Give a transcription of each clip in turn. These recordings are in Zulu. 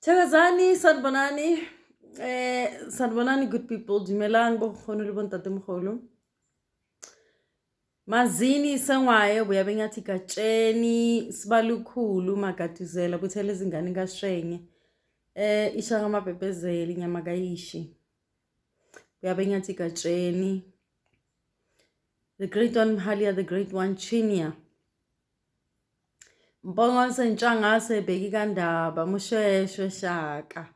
Thakazani, sanibonani. Sanibonani, good people. Dumelang bo nkgono le bo ntatemogolo. Mazini sengwaye buyabe ngathi katsheni sibalukhulu magaduzela kuthele izingane kaShenge. Ishaka amabhebhezeli nyama kayishi. Buyabe ngathi katsheni. The great one Mahalia, the great one Chinia. Mbongo sentshangase bheki kandaba musheshwe shaka.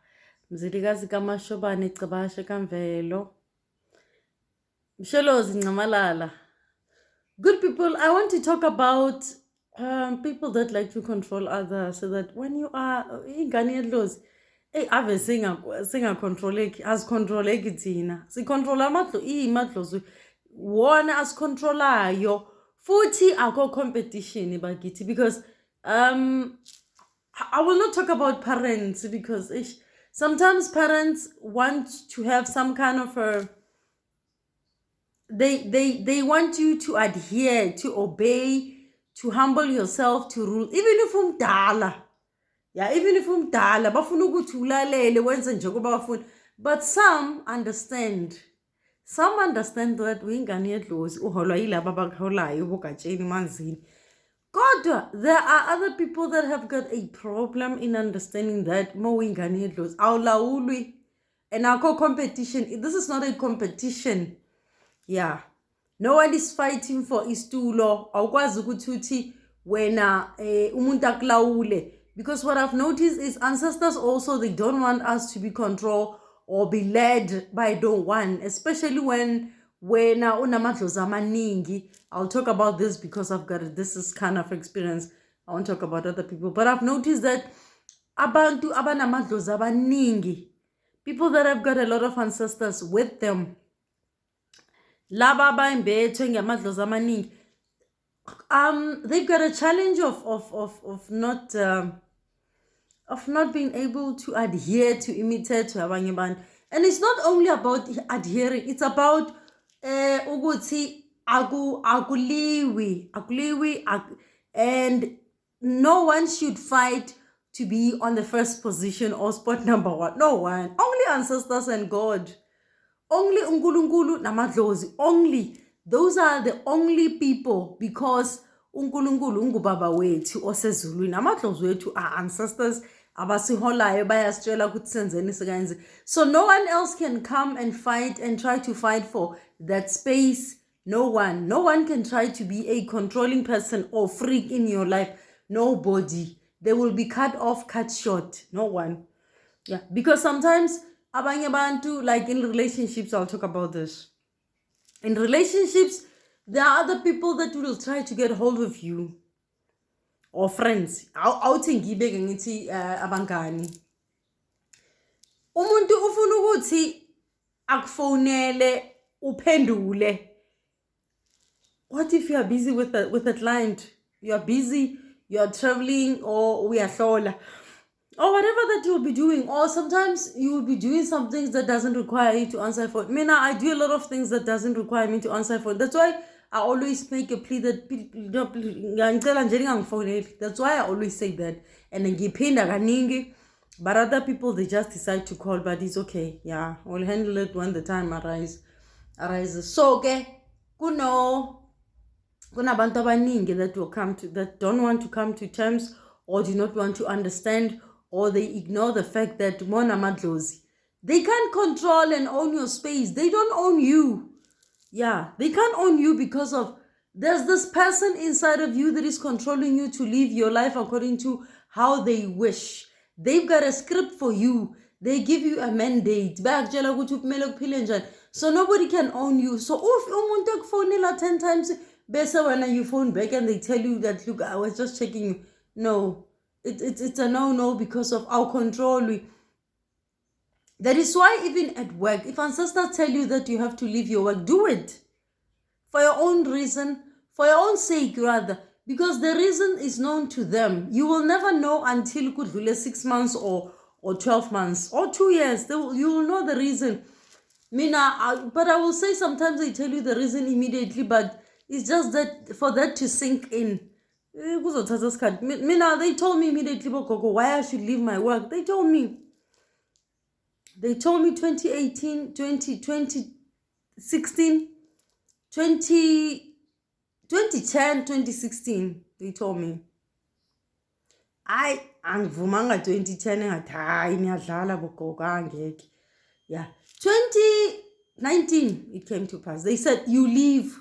Mzilikazi kamashobane cabashe kamvelo. Mshelozi ncamalala. Good people, I want to talk about people that like to control others, so that when you are ingane yedlozi, ave singacontroleki, asicontroleki thina. Sicontrola amadlozi wona asicontrolayo. Futhi akho competition bakithi, because I will not talk about parents, because sometimes parents want to have some kind of a they want you to adhere, to obey, to humble yourself, to rule, even if umdala. Yeah, even if umdala bafuna ukuthi ulalele wenze njengoba bafuna. But some understand that uyingane yedlozi uholwa yilabo abakholayo bogatsheni manzini. Kodwa there are other people that have got a problem in understanding that mo uyingane yedlozi awulawulwi, and akho competition. This is not a competition. Yeah, no one is fighting for istulo. Awukwazi ukuthi uthi wena umuntu akulawule, because what I've noticed is ancestors also, they don't want us to be controlled or be led by no one, especially when unamadlozi amaningi. I'll talk about this because this is kind of experience. I won't talk about other people, but I've noticed that abantu abanamadlozi abaningi, people that have got a lot of ancestors with them, laba abayembethwe ngamadlozi amaningi, they've got a challenge of not being able to adhere, to imitate to abanye abantu. And it's not only about adhering, it's about ukuthi akuliwi, and no one should fight to be on the first position or spot number one. No one. Only ancestors and God. Only uNkulunkulu namadlozi. Only. Those are the only people, because uNkulunkulu ungubaba wethu osezulwini. Amadlozi wethu are ancestors abasiholayo bayasitshela ukuthi senzeni sikanze. So no one else can come and fight and try to fight for that space. No one can try to be a controlling person or freak in your life. Nobody. They will be cut off, cut short. No one. Yeah, because sometimes abanye bantu, like in relationships, I'll talk about this. In relationships, there are other people that will try to get hold of you, or friends. Awuthi ngibeke ngithi abangani. Umuntu ufuna ukuthi akufonele uphendule. What if you are busy with a client? You are busy, you are traveling, or uyahlola, or whatever that you'll be doing. Or sometimes you will be doing some things that doesn't require you to answer phone. I do a lot of things that doesn't require me to answer phone. That's why I always make a plea that that's why I always say that. And then ngiphinda kaningi, but other people, they just decide to call, but it's okay. Yeah, we'll handle it when the time arises. So okay, kunabantu abaningi that don't want to come to terms, or do not want to understand, or they ignore the fact that mona madlozi, they can't control and own your space. They don't own you. Yeah, they can't own you because of there's this person inside of you that is controlling you to live your life according to how they wish. They've got a script for you. They give you a mandate. So nobody can own you. So if umuntu akufonela 10 times, bese when you phone back and they tell you that, look, I was just checking you. No, it's a no because of our control. That is why even at work, if ancestors tell you that you have to leave your work, do it. For your own reason, for your own sake rather, because the reason is known to them. You will never know until kudlule 6 months or 12 months or 2 years. You will know the reason. But I will say sometimes they tell you the reason immediately, but it's just that for that to sink in. kuzothatha isikhathi. Mina, they told me immediately, Gogo, why I should leave my work. They told me 2018, 2016, 2010, 2016. They told me. Angivumanga 2010 ngathi hayi niyadlala bogogo angeke. Yeah. 2019 it came to pass. They said you leave.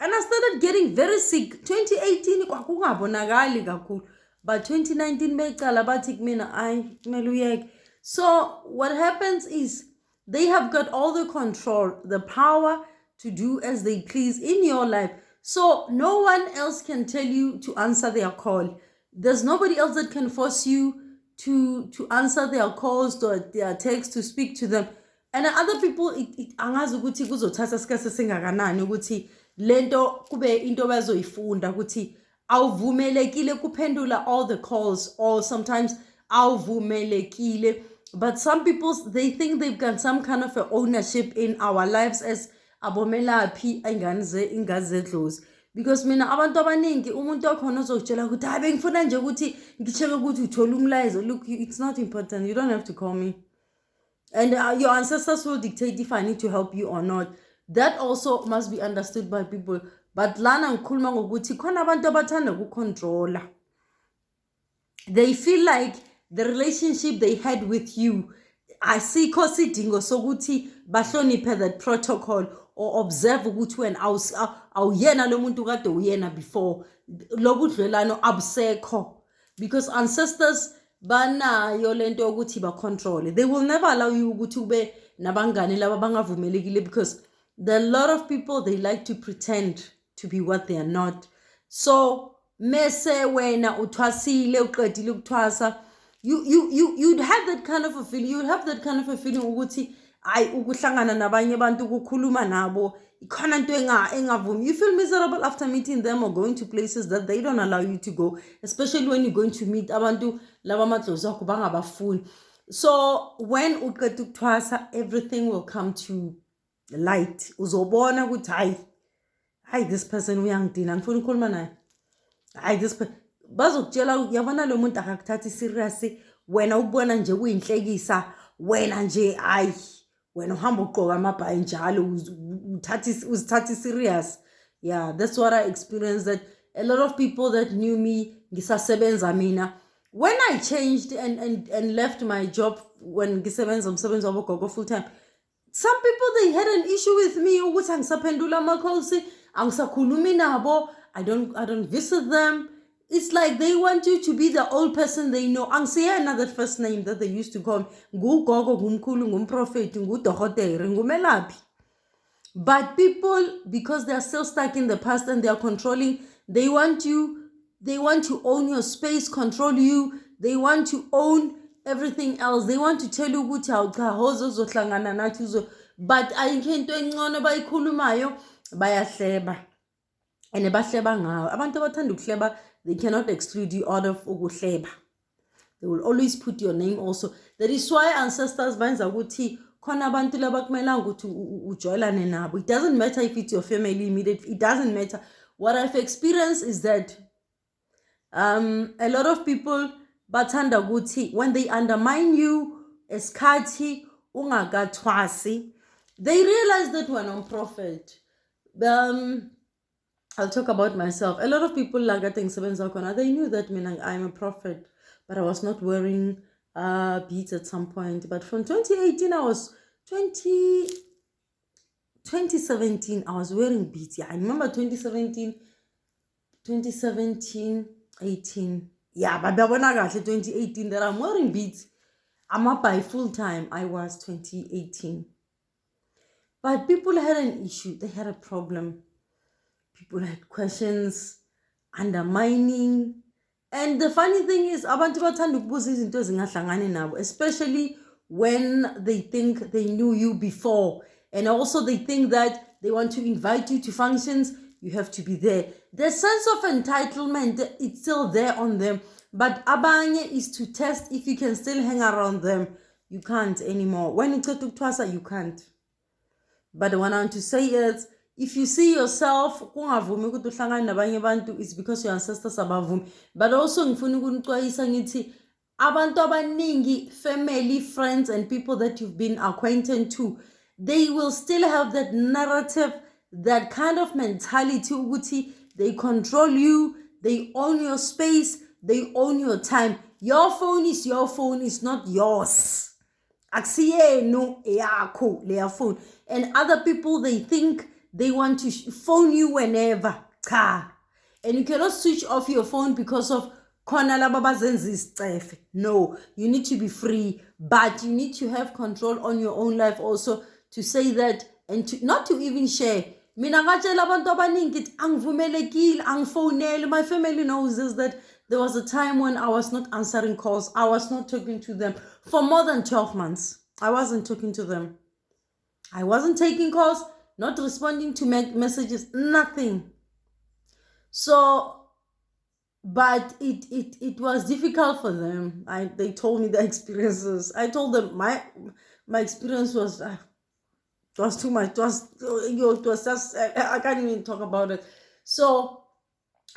And I started getting very sick. 2018 kwakungabonakali kakhulu. But 2019 becala bathi kumina ay kumele uyeke. So what happens is they have got all the control, the power to do as they please in your life. So no one else can tell you to answer their call. There's nobody else that can force you to answer their calls, to their texts, to speak to them. And other people, angazi ukuthi kuzothatha isikhathi singakanani ukuthi lento kube into bazoyifunda ukuthi awuvumelekile kuphendula all the calls, or sometimes awuvumelekile. But some people, they think they've got some kind of a ownership in our lives as abomelaphi ingazedlozi. Because mina abantu abaningi umuntu okhona ozokutshela ukuthi hayi bengifuna nje ukuthi ngicheke ukuthi uthola umlayezo. Look, it's not important. You don't have to call me. And your ancestors will dictate if I need to help you or not. That also must be understood by people. But lana ngikhuluma ngokuthi khona abantu abathanda ukucontrola. They feel like the relationship they had with you, asikho sidingo sokuthi bahloniphe that protocol or observe ukuthi wena awuyena lo muntu kade uyena before. Lobudlelano abusekho. Because ancestors banayo lento ukuthi ba control. They will never allow you ukuthi ube nabangani laba bangavumelekile, because there are a lot of people, they like to pretend to be what they are not. So mese wena uthwasile uqedile ukuthwasa, you'd have that kind of a feeling. You'd have that kind of a feeling ukuthi ay ukuhlangana nabanye abantu ukukhuluma nabo ikhona into engavumi. You feel miserable after meeting them or going to places that they don't allow you to go, especially when you're going to meet abantu laba Amadlozi akho bangabafuni. So when uqeda ukuthwasa, everything will come to light. Uzobona ukuthi hayi this person uyangidina ngifuna ukukhuluma naye. Hayi this bazokutshela uyabona lo muntu akakuthathi serious, wena ubona nje kuyinhlekisa, wena nje wena uhamba ugqoka amabhayi njalo uzithathi serious. Yeah, that's what I experienced. That a lot of people that knew me ngisasebenza mina, when I changed and left my job, when ngisebenza umsebenzi wabogogo full time, some people, they had an issue with me ukuthi angisaphendula ama-calls, angisakhulumi nabo, I don't visit them. It's like they want you to be the old person they know. Angisiye another first name that they used to call me. Ngugogo, ngumkhulu, ngumprofeti, ngudohotere, ngumelaphi. But people, because they are still stuck in the past and they are controlling, they want to own your space, control you. They want to own everything else. They want to tell you ukuthi awuchahozo zohlangana nathi uzo, but ayikho into engcono bayikhulumayo bayahleba. And bahleba ngawo. Abantu abathanda ukuhleba, they cannot exclude you out of ukuhleba. They will always put your name also. That is why ancestors benza ukuthi khona abantu laba kumela ukuthi ujoyelane nabo. It doesn't matter if it's your family immediate. It doesn't matter. What I've experienced is that a lot of people bathanda ukuthi when they undermine you esikhathi ungakathwasi, they realize that we're non-profit. I'll talk about myself. A lot of people like I think they knew that I'm a prophet, but I was not wearing beads at some point. But from 2018, 2017, I was wearing beads. Yeah, I remember 2017, 18. Yeah, but 2018 that I'm wearing beads. I'm up by full time. I was 2018. But people had an issue. They had a problem. People had questions, undermining. And the funny thing is, abantu bathanda ukubuza izinto ezingahlangani nabo, especially when they think they knew you before. And also they think that they want to invite you to functions, you have to be there. The sense of entitlement, it's still there on them. But abanye is to test if you can still hang around them. You can't anymore. When it's to Twasa, you can't. But what I want to say is, if you see yourself kungavumi ukuthi uhlangane nabanye abantu, it's because your ancestors abavumi. But also ngifuna ukunixwayisa ngithi abantu abaningi, family, friends, and people that you've been acquainted to, they will still have that narrative, that kind of mentality ukuthi they control you, they own your space, they own your time. Your phone is your phone, it's not yours. Akusiyenu eyakho leya phone. And other people, they think they want to phone you whenever. Cha. And you cannot switch off your phone because of khona laba bazenza isicefe. No, you need to be free, but you need to have control on your own life also, to say that, and to not to even share. Mina ngatshela abantu abaningi ukuthi angivumelekile, angifonele. My family knows this, that there was a time when I was not answering calls. I was not talking to them for more than 12 months. I wasn't talking to them. I wasn't taking calls, not responding to messages, nothing. So, but it was difficult for them. They told me their experiences. I told them my experience was too much. It was just, I can't even talk about it. So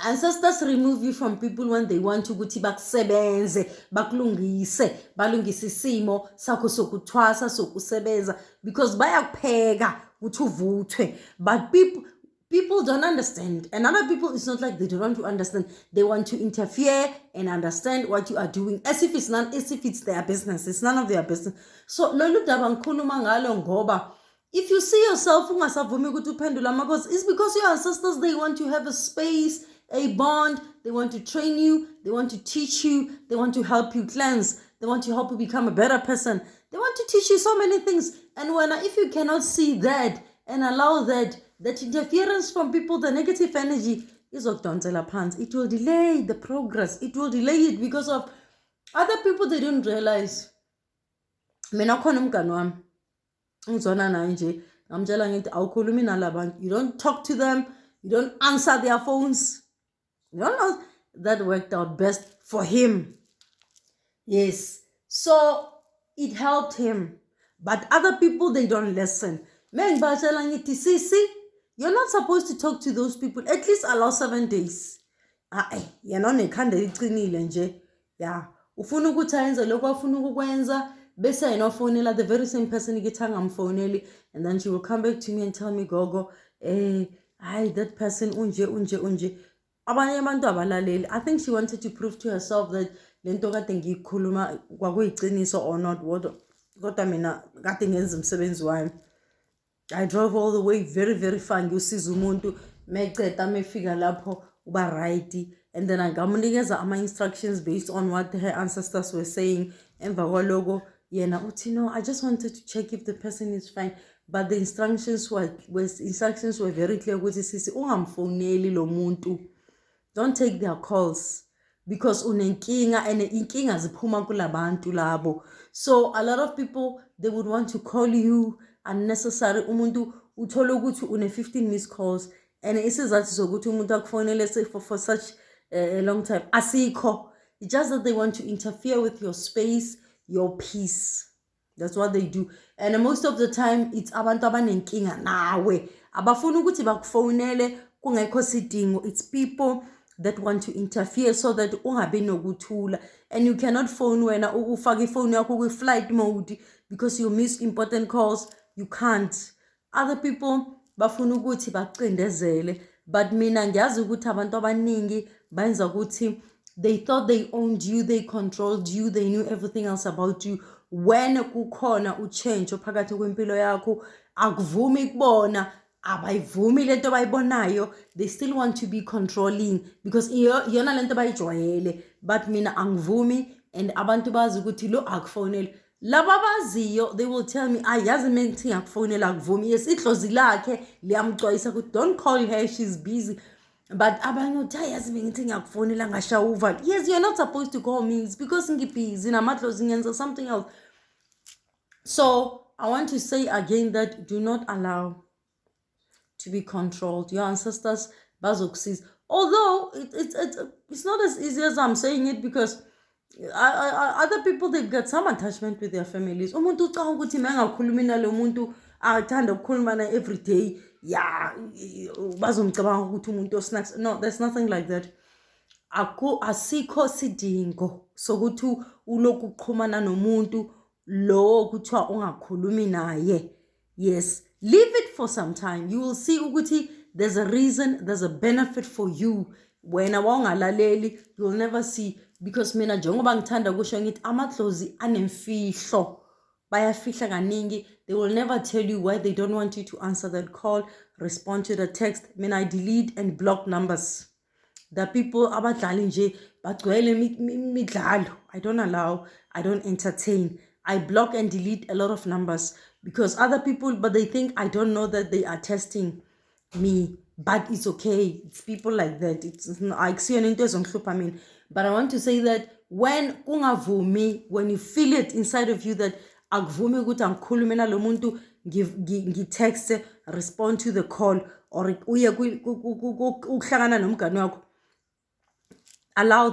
ancestors remove you from people when they want to ukuthi bakusebenze, bakulungise, balungise isimo sakho sokuthwasa, sokusebenza, because bayakupheka ukuthi uvuthwe. But people don't understand, and other people, it's not like they don't want to understand. They want to interfere and understand what you are doing, as if it's their business. It's none of their business. So lolu daba ngikhuluma ngalo ngoba if you see yourself ungasavumi ukuthi uphendula amakhosi, it's because your ancestors, they want to have a space, a bond. They want to train you, they want to teach you, they want to help you cleanse, they want to help you become a better person, they want to teach you so many things. And if you cannot see that and allow that interference from people, the negative energy is it will delay the progress, it will delay it, because of other people. They don't realize. Mina khona umngani wami ngizona naye nje, ngamtshela ngithi awukhulumi nalabantu, you don't talk to them, you don't answer their phones. You don't know. That worked out best for him. Yes. So it helped him. But other people, they don't listen. Men batshela ngithi sisi, you're not supposed to talk to those people. At least allow 7 days. Yena nekhanda liqinile nje. Yeah. Ufuna ukuthi ayenze lokho afuna ukukwenza, bese yena ufonela the very same person ngithanga amfoneli, and then she will come back to me and tell me, Gogo, that person unje. Abanye abantu abalaleli. I think she wanted to prove to herself that lento kade ngiyikhuluma kwakuyiqiniso or not. Kodwa mina kade ngenza umsebenzi wami. I drove all the way very, very far ngiyosiza umuntu, meceda mefika lapho uba right, and then ngamunikeza ama-instructions based on what her ancestors were saying. Emva kwaloko yena uthi, no, I just wanted to check if the person is fine. But the instructions were very clear ukuthi sisi ungamfoneli lo muntu. Don't take their calls, because unenkinga, and inkinga ziphuma kulabantu labo. So a lot of people, they would want to call you unnecessary. Umuntu uthola ukuthi une 15 missed calls, and isizathu sokuthi umuntu akufonele for such a long time asikho. It's just that they want to interfere with your space, your peace. That's what they do. And most of the time, it's abantu abanenkinga nawe, abafuna ukuthi bakufonele kungekho sidingo. It's people that want to interfere so that ungabi nokuthula. And you cannot phone when ufaka ifone yakho ku flight mode because you miss important calls. You can't. Other people bafuna ukuthi bacindezele, but mina ngiyazi ukuthi abantu abaningi benza ukuthi they thought they owned you, they controlled you, they knew everything else about you. When kukhona uchange phakathi kwempilo yakho, akuvumi kubona, abayivumi lento bayibonayo, they still want to be controlling because yona lento bayijwayele. But mina angivumi, and abantu bazi ukuthi lo akufonela. Laba baziyo, they will tell me, yazi mina ngithi ngakufonela akuvumi. Yes, idlozi lakhe liyamxwayisa ukuthi don't call her, she's busy. But abanye uthi yazi mina ngithi ngakufonela ngashawuva. Yes, you're not supposed to call me. It's because ngibusy Amadlozi ngenza something else. So I want to say again that do not allow to be controlled. Your ancestors bazokusiza. Although it's not as easy as I'm saying it, because other people, they've got some attachment with their families. Umuntu ucanga ukuthi mengakhulumi nalo muntu athanda ukukhuluma na every day. yeah, bazomcabanga ukuthi umuntu osnacks. No, there's nothing like that. Asikho sidingo sokuthi uloku uqhumana nomuntu lo kuthiwa ungakhulumi naye. Yes, leave it for some time. You will see ukuthi there's a reason, there's a benefit for you. Wena wawungalaleli, you will never see, because mina njengoba ngithanda kusho ngithi Amadlozi anemfihlo. Bayafihla kaningi. They will never tell you why they don't want you to answer that call, respond to the text. I delete and block numbers. The people abadlali nje bagcwele midlalo. I don't allow, I don't entertain. I block and delete a lot of numbers because other people, but they think I don't know that they are testing me. But it's okay. It's people like that. But I want to say that when ungavumi, when you feel it inside of you that akuvumi ukuthi angikhulume nalo muntu, ngitext, respond to the call, or uye ukuhlangana nomngane wakho, allow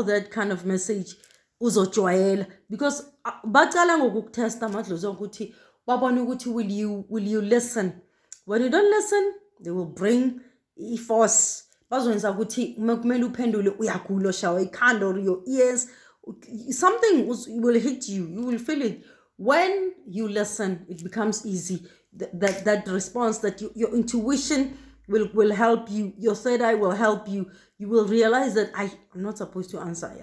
that kind of message uzojwayela, because bacala ngokukutesta Amadlozi ukuthi babone ukuthi will you listen. When you don't listen, they will bring force. Bazwenza ukuthi kumele uphendule uyagula shawa ikhanda or your ears, something will hit you, you will feel it. When you listen, it becomes easy. That response, that your intuition will help you, your third eye will help you. You will realize that I'm not supposed to answer.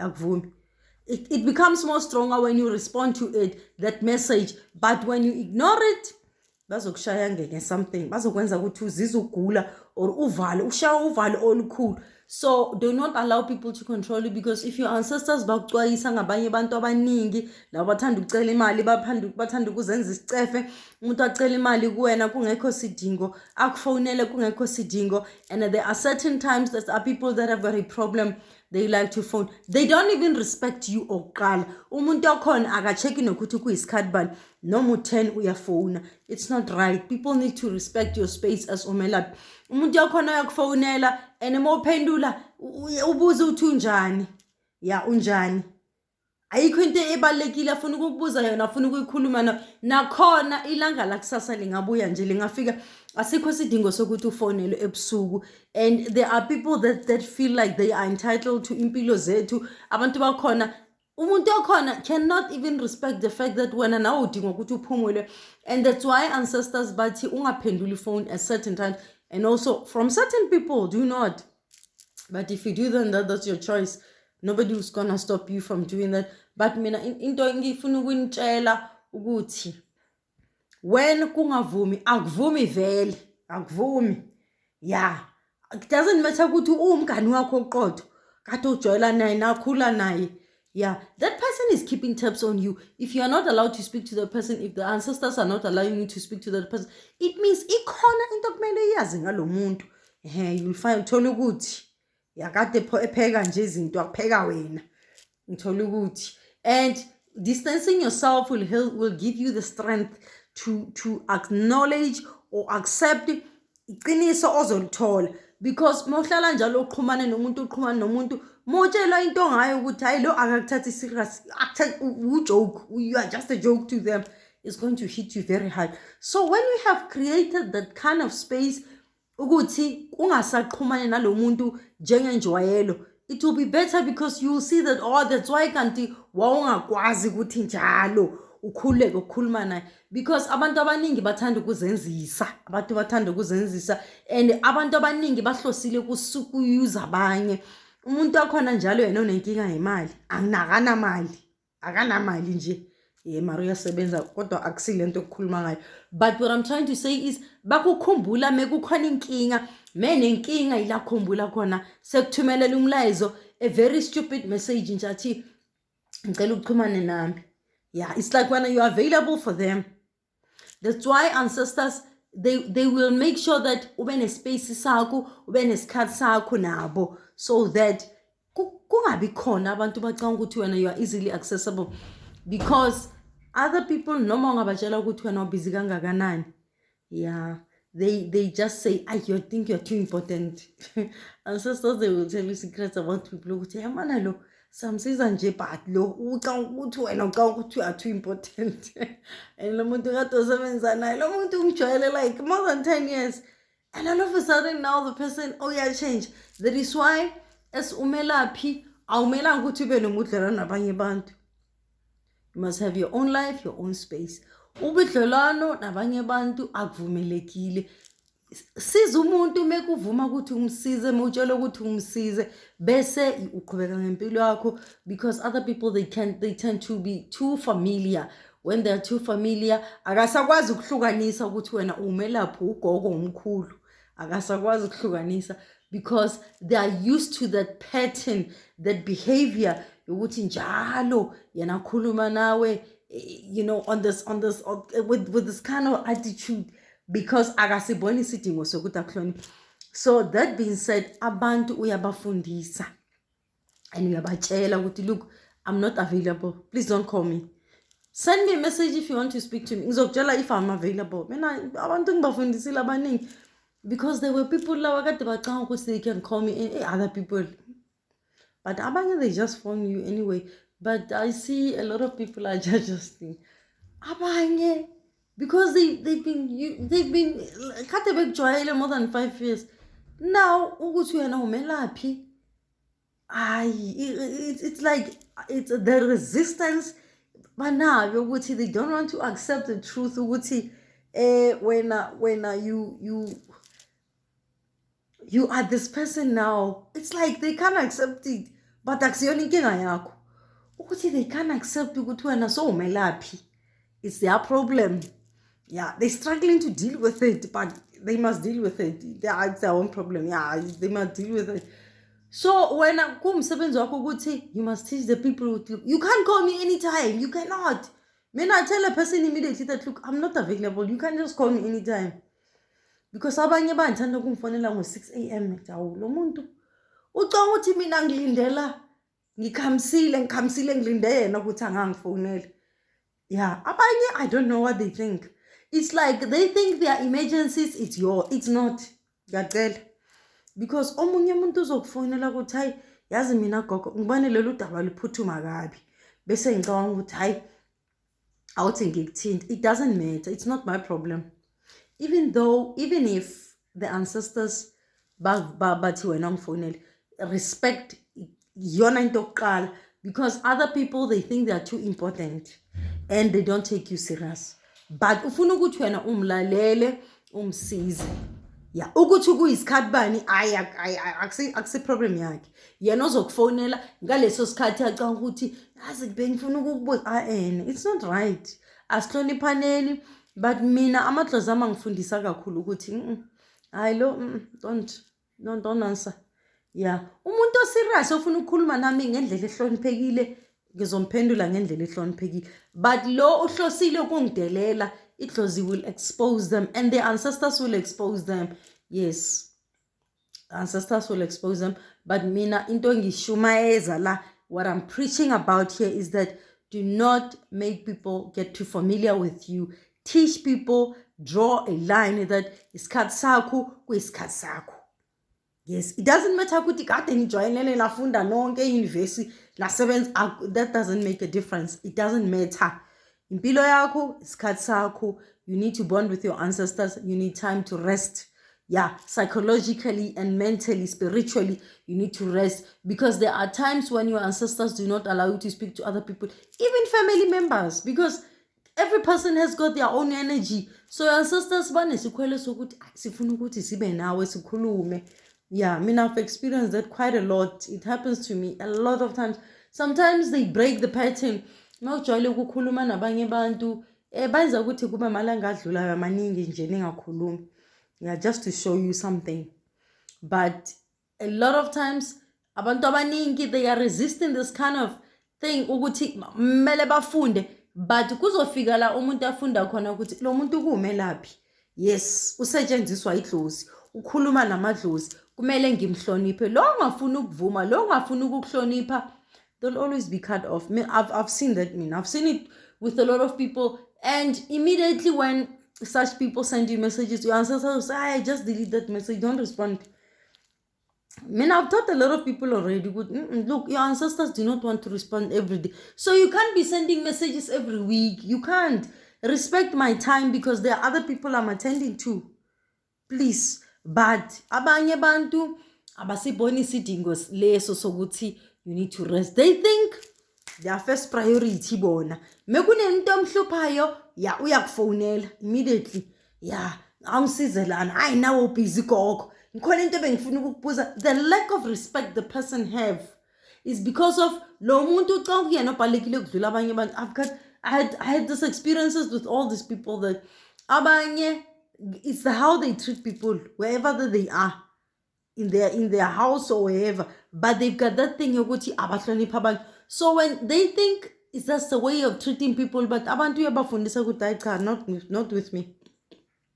It becomes more stronger when you respond to it, that message. But when you ignore it, bazokushaya ngeke something, bazokwenza ukuthi uzizwe ugula or uvalo ushaya uvalo olukhulu. So do not allow people to control you, because if your ancestors bakuxwayisa ngabanye abantu abaningi labo bathanda ukucela imali, bathanda ukuzenza isicefe, umuntu acela imali kuwena kungekho sidingo, akufonele kungekho sidingo. And there are certain times that are people that have got a problem, they like to phone. They don't even respect you oqala. Umuntu okhona akacheki nokuthi kuyisikhathi bani, noma u10 uyafona. It's not right. People need to respect your space as umelaphi. Umuntu okhona uyakufonela and more pendula ubuza uthi unjani. Ya unjani. Ayikho into ebalekile afuna ukukubuza yona, afuna ukuyikhuluma nakhona ilanga lakusasa lingabuya nje lingafika, asikho sidingo sokuthi ufonele ebusuku. And there are people that feel like they are entitled to impilo zethu. Abantu bakhona, umuntu okhona cannot even respect the fact that wena nawe udinga ukuthi uphumule. And that's why ancestors bathi ungaphenduli phone at certain times. And also from certain people, do not. But if you do, then that's your choice. Nobody was gonna stop you from doing that. But mina into ngifuna ukunitshela ukuthi when kungavumi, akuvumi vele, akuvumi. Yeah, it doesn't matter ukuthi umngani wakho oqotho kade ujoyela naye nakhula naye. Yeah, that person is keeping tabs on you. If you are not allowed to speak to the person, if the ancestors are not allowing you to speak to that person, it means ikhona into kumele yazi ngalo muntu. You'll find uthola ukuthi yakade epheka nje izinto akupheka wena. Ngithola ukuthi, and distancing yourself will give you the strength to acknowledge or accept iqiniso ozolithola. Because mawuhlala njalo uqhumana nomuntu motshela into ngayo ukuthi hayi lo akakuthathi serious, joke, you are just a joke to them, it's going to hit you very hard. So when you have created that kind of space ukuthi ungasaqhumane nalo muntu njengenjwayelo, it will be better, because you will see that, oh, that's why kanti wawungakwazi ukuthi njalo ukhuleke ukukhuluma naye, because abantu abaningi bathanda ukuzenzisa, and abantu abaningi bahlosile kusukuyuza abanye. Umuntu akhona njalo yena unenkinga ngemali, akanamali nje, mara uyasebenza kodwa akusile into okukhuluma ngayo. But what I'm trying to say is bakukhumbula mekukhona inkinga, nenkinga ila khumbula khona sekuthumelela umlayezo, a very stupid message nje athi ngicela ukuxhumane nami. Yeah, it's like when you are available for them. That's why ancestors, they will make sure that ube nespace sakho, ube nesikhathi sakho nabo, so that kungabi khona abantu bacanga ukuthi wena you are easily accessible. Because other people noma ungabatshela ukuthi wena ubusy kangakanani, yeah, they just say, you think you're too important. Ancestors, they will tell you secrets about people ukuthi hey man lo samsiza nje but lo ucanga ukuthi wena ucanga ukuthi you are too important and lo muntu kade osebenza naye lo muntu ungijwayele like more than 10 years and all of a sudden now the person change. That is why as umelaphi awumelanga ukuthi ube nomudlelwano nabanye abantu. You must have your own life, your own space. Ubudlelwano nabanye abantu akuvumelekile. Siza umuntu mekuvuma ukuthi umsize, mawutshela ukuthi umsize, bese uqhubeka ngempilo yakho, because other people they tend to be too familiar. When they're too familiar, akasakwazi ukuhlukanisa ukuthi wena umelaphi ugogo umkhulu. Akasakwazi ukuhlukanisa because they are used to that pattern, that behavior ukuthi njalo yena khuluma nawe, on this with this kind of attitude, because akasiboni isidingo sokuthi akuhloniphe. So that being said, abantu uyabafundisa and uyabatshela ukuthi look, I'm not available, please don't call me. Send me a message if you want to speak to me. Ngizokutshela if I'm available. Mina abantu ngibafundisile abaningi because there were people lawa kade bacanga ukuthi they can call me and other people, but abanye they just phone you anyway. But I see a lot of people are just abanye because they've been kade bekujwayele more than 5 years now ukuthi wena umelaphi. It's like it's the resistance banayo ukuthi they don't want to accept the truth ukuthi when you are this person now. It's like they can't accept it, but akusiyona inkinga yakho ukuthi they can't accept ukuthi wena so umelaphi. It's their problem. Yeah, they're struggling to deal with it, but they must deal with it. It's their own problem. Yeah, they must deal with it. So when kumsebenzi wakho ukuthi you must teach the people, you can't call me anytime. You cannot. When I tell a person immediately that look, I'm not available, you can't just call me anytime. Because abanye banthanda ukungifonela ngo-6 a.m. Jawu lo muntu ucanga ukuthi mina ngilindela ngikhamsile ngilinde yena ukuthi angangifonela. Yeah, abanye I don't know what they think. It's like they think their emergencies it's not. Ngiyacela. Because omunye umuntu uzokufonela ukuthi hayi yazi mina gogo ngibone lelo daba liphuthuma kabi bese ngicabanga ukuthi hayi awuthi ngikuthini. It doesn't matter. It's not my problem. Even if the ancestors bathi wena ngifonele, respect yona into yokuqala, because other people they think they are too important and they don't take you serious. But ufuna ukuthi wena umlalele umsize. Yeah, ukuthi kuyisikhathi bani akusi problem yakhe. Yena ozokufonela ngaleso sikhathi acanga ukuthi yazi bengifuna ukukubuza. It's not right. Asihloniphaneni. But mina Amadlozi ngifundisa kakhulu ukuthi hayi lo don't answer. Yeah, umuntu oserious ofuna ukukhuluma nami ngendlela ehloniphekile ngizomphendula ngendlela ehloniphekile. But lo uhlosile ukungidelela, Idlozi will expose them and their ancestors will expose them. Yes, ancestors will expose them. But mina into ngishumayeza la, what I'm preaching about here is that do not make people get too familiar with you. Teach people, draw a line that isikhathi sakho kuyisikhathi sakho. Yes, it doesn't matter ukuthi kade ngijoyinele lafunda nonke euniversity lasebenza, that doesn't make a difference. It doesn't matter. Impilo yakho isikhathi sakho. You need to bond with your ancestors. You need time to rest. Yeah, psychologically and mentally, spiritually, you need to rest, because there are times when your ancestors do not allow you to speak to other people, even family members, because every person has got their own energy. So your ancestors banesikhwele sokuthi sifuna ukuthi sibe nawe sikhulume. Yeah, I mean, I've experienced that quite a lot. It happens to me a lot of times. Sometimes they break the pattern. Mawujwayele ukukhuluma nabanye abantu benza ukuthi kube malanga adlulayo amaningi nje ningakhulumi. Yeah, just to show you something. But a lot of times abantu abaningi they are resisting this kind of thing ukuthi mele bafunde. But kuzofika la umuntu afunda khona ukuthi lo muntu kumelaphi. Yes, usetshenziswa idlozi, ukhuluma namadlozi, kumele ngimhloniphe. Lo ngafuna ukuvuma, lo ngafuna ukuhlonipha, they'll always be cut off. I've seen that. I've seen it with a lot of people, and immediately when such people send you messages, your ancestors will say, I just delete that message, don't respond. mean, I've taught a lot of people already. Look, your ancestors do not want to respond every day. So you can't be sending messages every week. You can't. Respect my time because there are other people I'm attending to. Please. But abanye bantu abasiboni isidingo leso sokuthi you need to rest. They think their first priority bona. Mekunento omhluphayo, ya uyakufonela immediately. Ya, awungisize lana. Hayi nawo busy gogo. Ngikhona into ebengifuna ukukubuza. The lack of respect the person have is because of lo muntu ucanga kuyena obhalekile ukudlula abanye abantu. I had this experiences with all these people that abanye, it's how they treat people wherever they are in their house or wherever, but they've got that thing yokuthi abahlonipha abantu. So when they think it's just a way of treating people, but abantu uyabafundisa ukuthi cha, not with me.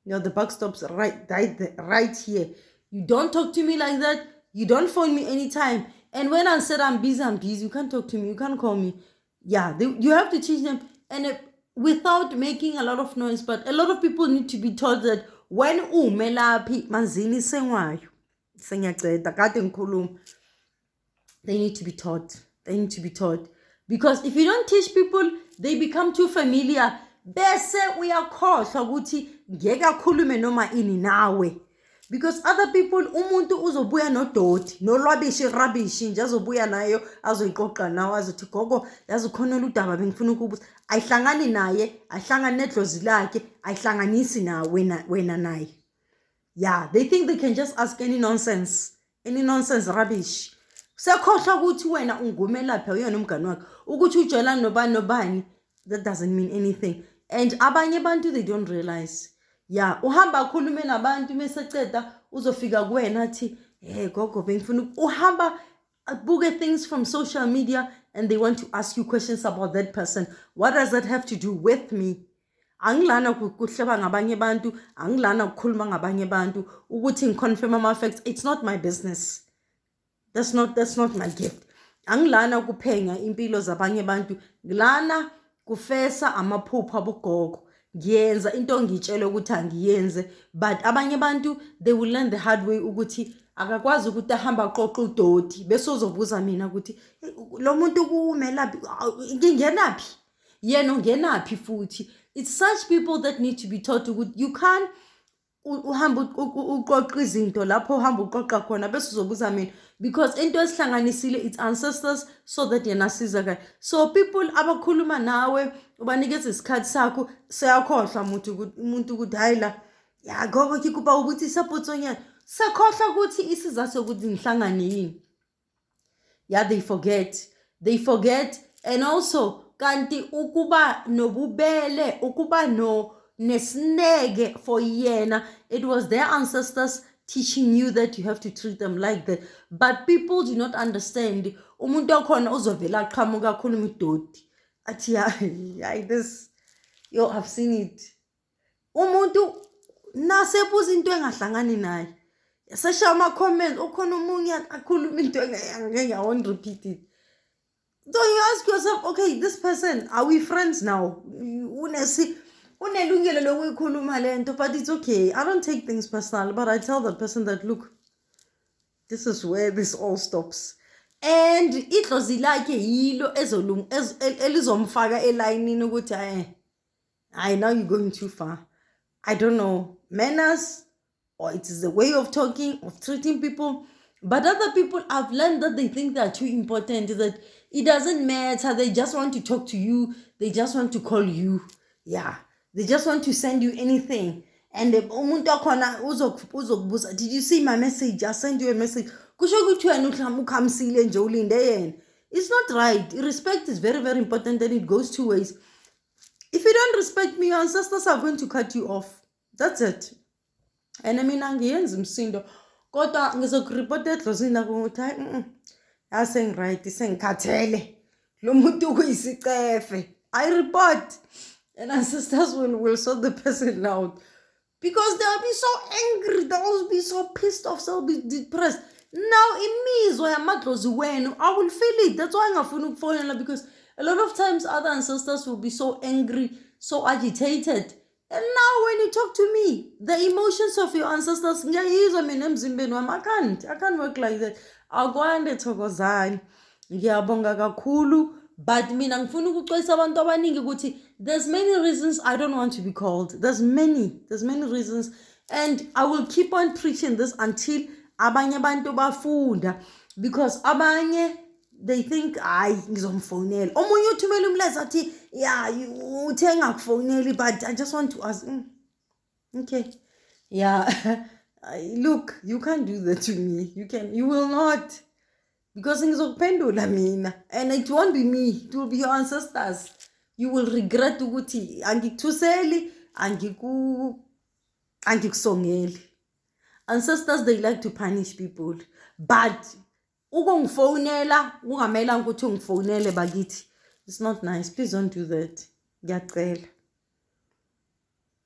You know, the buck stops right here. You don't talk to me like that. You don't phone me anytime. And when I said I'm busy. You can't talk to me. You can't call me. Yeah, you have to teach them. And without making a lot of noise, but a lot of people need to be taught that when umelaphi manzini sengwayo sengiyaceda kade ngikhuluma, they need to be taught. They need to be taught. Because if you don't teach people, they become too familiar. Bese uyakhohlwa ukuthi ngeke akhulume noma ini nawe. Because other people, umuntu uzobuya nodoti, nolwabishi rubbish nje azobuya nayo, azoyiqoqa nawe, azothi gogo, yazi khonela udaba bengifuna ukubuza. Ayihlangani naye, ayihlangani nedlozi lakhe, ayihlanganisi na wena naye. Yeah, they think they can just ask any nonsense rubbish. Sekhohlwa ukuthi wena ungumelaphi uyena umngani wakhe, ukuthi ujelana nobani, that doesn't mean anything. And abanye bantu, they don't realize. Yeah, uhamba khulume nabantu meseceda uzofika kuwena athi gogo bengifuna uhamba buke things from social media and they want to ask you questions about that person. What does that have to do with me? Angilana kuhleba ngabanye bantu, angilana ukukhuluma ngabanye bantu ukuthi ngiconfirm ama facts. It's not my business. That's not my gift. Angilana kuphenga impilo zabanye bantu, ngilana kufesa amaphupho abogogo. Ngiyenza into ngitshele ukuthi angiyenze, but abanye abantu they will learn the hard way ukuthi akakwazi ukuthi ahamba aqoqa udoti bese uzobuza mina ukuthi lo muntu kumelaphi ngingenaphi yena ungenaphi futhi. It's such people that need to be taught ukuthi you can't uhamba uqoqa izinto lapho uhamba uqoqa khona bese uzobuza mina, because into esihlanganisile it's ancestors so that yena sizakala. So people abakhuluma nawe ubanikeza isikhathi sakho seyakhohlwa umuntu ukuthi hayi la ya gogo kikupa ukuthi support onyana sekhohlwa ukuthi isizathu ukuthi ngihlangane yini. Yeah, they forget. And also kanti ukuba nobubele, ukuba nesineke for yena, it was their ancestors teaching you that you have to treat them like that. But people do not understand. Umuntu okhona uzovela aqhamuka kakhulu idoti athi hayi this, yo, I've seen it. Umuntu nasebuza into engahlangani naye, sesha ama comments ukhona umunye akhuluma into engeke I won't repeat it. So you ask yourself, okay, this person, are we friends now? Unelungelo lokuyikhuluma lento, but it's okay. I don't take things personal, but I tell the person that, look, this is where this all stops. And idlozi lakhe yilo elizomfaka elayinini ukuthi now you're going too far. I don't know, manners, or it is the way of talking, of treating people. But other people, I've learned that they think they are too important, that it doesn't matter. They just want to talk to you. They just want to call you. Yeah. They just want to send you anything. And did you see my message? I sent you a message. It's not right. Respect is very, very important, and it goes two ways. If you don't respect me, your ancestors are going to cut you off. That's it. And I mean, kodwa ngizokureport edlozini ukuthi aseng right isengikhathele lo muntu kuyisicefe. I report, and ancestors will sort the person out, because they'll be so angry, they'll be so pissed off, they'll be depressed. Now imizwa yamadlozi wenu, I will feel it. That's why ngafuna ukufonela, because a lot of times other ancestors will be so angry, so agitated, And now when you talk to me, the emotions of your ancestors, I can't work like that. Akwande thokozani. Ngiyabonga kakhulu, but mina ngifuna ukuxwayisa abantu abaningi ukuthi there's many reasons I don't want to be called. There's many reasons, and I will keep on preaching this until abanye abantu bafunda, because abanye they think hayi ngizomfonela, omunye uthumela umlayezo athi yeah uthe ngakufoneli, but I just want to ask okay, yeah. Look, you can't do that to me. You will not, because ngizokuphendula mina, and it won't be me, it will be your ancestors. You will regret ukuthi angikuthuseli, angikusongeli. Ancestors, they like to punish people, but ukongifonela ungamelanga ukuthi ungifonele bakithi. It's not nice. Please don't do that. Ngiyacela.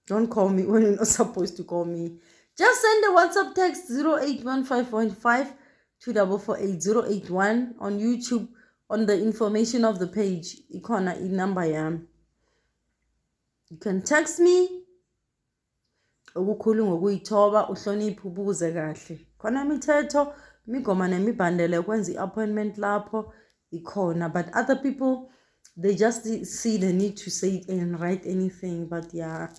Don't call me when you're not supposed to call me. Just send a WhatsApp text 081515 2448 081 on YouTube, on the information of the page. Ikona number yam. You can text me. Ukukhulu ngokuyithoba uhloniphe ubuze kahle. Khona imithetho, imigoma nemibandela kwenza i-appointment lapho ikhona, but other people, they just see the need to say it and write anything. But yeah,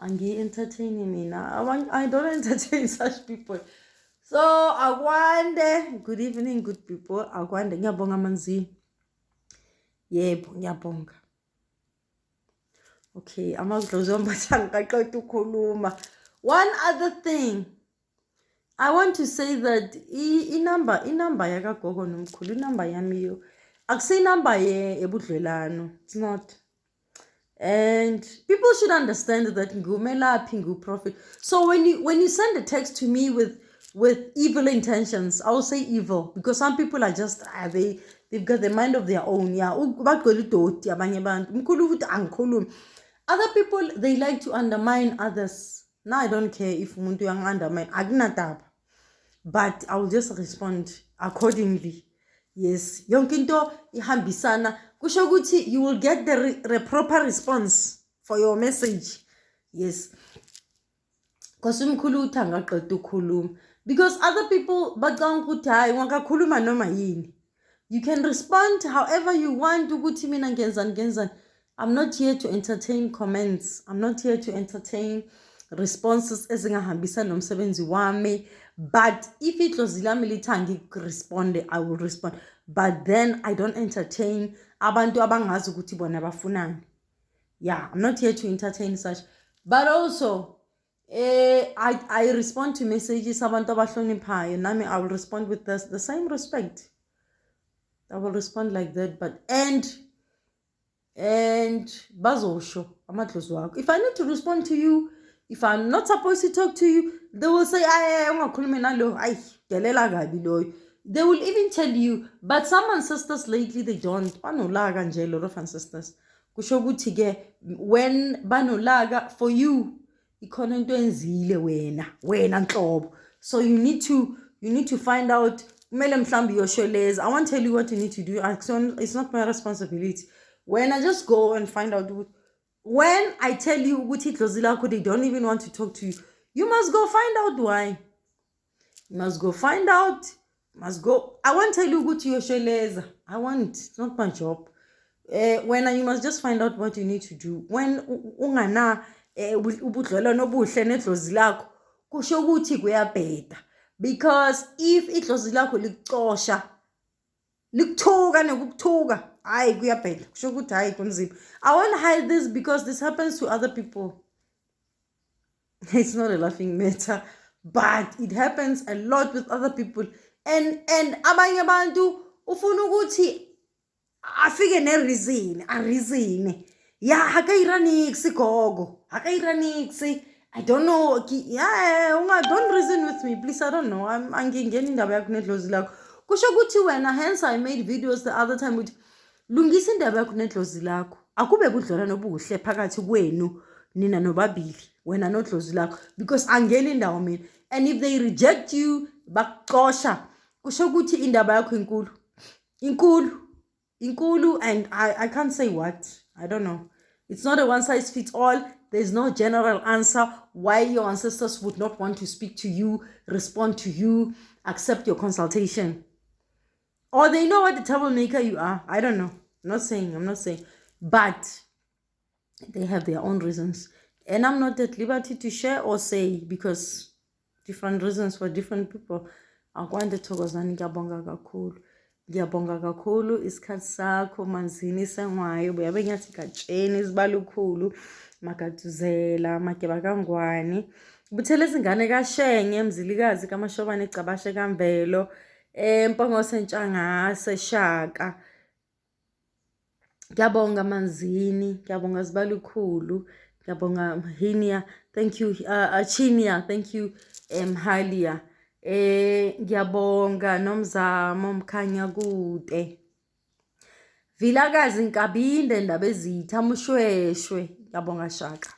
entertaining me now. I don't entertain such people. So akwande, good evening, good people. Akwande, ngiyabonga manzi. Yebo, ngiyabonga. Okay, Amadlozi ngaqeda ukukhuluma. One other thing, I want to say that inamba yakagogo nomkhulu, inamba yami yo akusi inamba ebudlelano. It's not. And people should understand that ngumelaphi nguprofit. So when you send a text to me with evil intentions, I will say evil, because some people are just they've got the mind of their own. Yeah, other people, they like to undermine others. Now I don't care if umuntu yang undermine, agnataba, but I will just respond accordingly. Yes, yonke into ihambisana, kusho ukuthi you will get the proper response for your message. Yes, because umkhulu uthanga qeda ukukhuluma, because other people bacanga ukuthi hayi ngakakhuluma noma yini. You can respond however you want ukuthi mina ngenzani. I'm not here to entertain comments. I'm not here to entertain responses ezingahambisana nomsebenzi wami. But if idlozi lami lithangi responde, I will respond. But then I don't entertain abantu abangazi ukuthi bona bafunani. Yeah, I'm not here to entertain such. But also, I respond to messages abantu abahloniphayo. Nami I will respond with the same respect. I will respond like that. But and bazosho Amadlozi wakho. If I need to respond to you, if I'm not supposed to talk to you, they will say, they will even tell you. But some ancestors lately, they don't. Banolaga nje, a lot of ancestors. Kushoguti ge, when banolaga for you, ikhona into enzile wena nhlobo. So you need to find out. I won't tell you what you need to do. It's not my responsibility. When I just go and find out, when I tell you they don't even want to talk to you, you must go find out why. You must go find out. I won't tell you what your sheleza. It's not my job. When you must just find out what you need to do. When ungana ubudlelwano obuhle nedlozi lakho, kusho ukuthi kuyabheda. Because if idlozi lakho likuxosha, likuthuka nekukuthuka, hayi kuyabheda. Kusho ukuthi hayi kunzima. I won't hide this because this happens to other people. It's not a laughing matter, but it happens a lot with other people. And abanye abantu ufuna ukuthi afike reason. Yeah, hakayiraniksi gogo. Hakayiraniksi. I don't know. Yeah, don't reason with me, please. I don't know. I'm ngingena indaba yakho nedlozi lakho. Kusho ukuthi wena, hence I made videos the other time with lungisa indaba yakho nedlozi lakho. Akube budlelwano obuhle phakathi kwenu nina nobabili wena nodlozi lakho, because angena indawo mina. And if they reject you, bakuxosha. Kusho ukuthi indaba yakho inkulu, and I can't say what. I don't know. It's not a one size fits all. There's no general answer why your ancestors would not want to speak to you, respond to you, accept your consultation. Or they know what the troublemaker you are. I don't know. I'm not saying. But they have their own reasons. And I'm not at liberty to share or say because different reasons for different people. Akwande thokozani ngiyabonga kakhulu. Ngiyabonga kakhulu isikhathi sakho manzini sengwayo buyabe nyathi gatsheni isibalukhulu magaduzela mageba kangwani buthele singane kaShenge Mzilikazi kaMashobane Cabashe kaMvelo Mpongo Sentshanga seShaka. Ngiyabonga manzini, ngiyabonga isibalukhulu, ngiyabonga Hinia, thank you Chinia, thank you Halia. Ngiyabonga Nomzamo Mkhanya Kude. Vilakazi Nkabinde Ndaba Ezitha Mushweshwe, ngiyabonga Shaka.